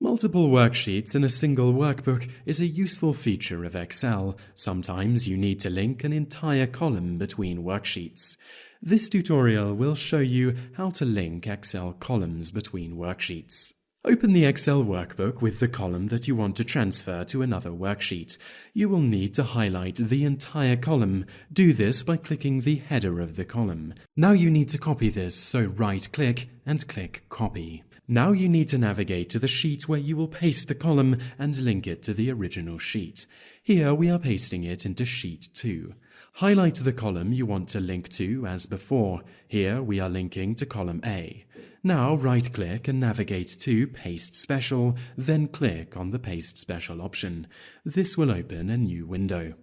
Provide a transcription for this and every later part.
Multiple worksheets in a single workbook is a useful feature of Excel. Sometimes you need to link an entire column between worksheets. This tutorial will show you how to link Excel columns between worksheets. Open the Excel workbook with the column that you want to transfer to another worksheet. You will need to highlight the entire column. Do this by clicking the header of the column. Now you need to copy this, so right-click and click Copy. Now you need to navigate to the sheet where you will paste the column and link it to the original sheet. Here we are pasting it into Sheet 2. Highlight the column you want to link to as before. Here we are linking to column A. Now right-click and navigate to Paste Special, then click on the Paste Special option. This will open a new window.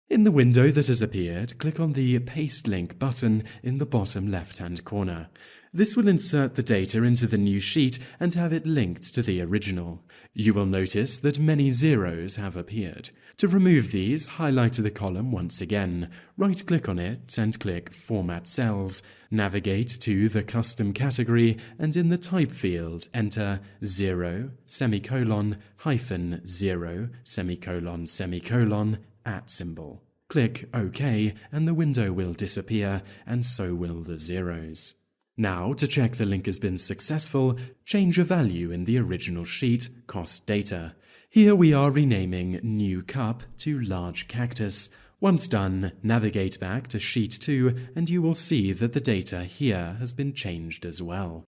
In the window that has appeared, click on the Paste Link button in the bottom left-hand corner. This will insert the data into the new sheet and have it linked to the original. You will notice that many zeros have appeared. To remove these, highlight the column once again, right-click on it and click Format Cells. Navigate to the Custom category and in the Type field, enter 0, semicolon, hyphen 0, semicolon, semicolon, @ symbol. Click OK and the window will disappear, and so will the zeros. Now, to check the link has been successful, change a value in the original sheet, Cost Data. Here we are renaming New Cup to Large Cactus. Once done, navigate back to Sheet 2 and you will see that the data here has been changed as well.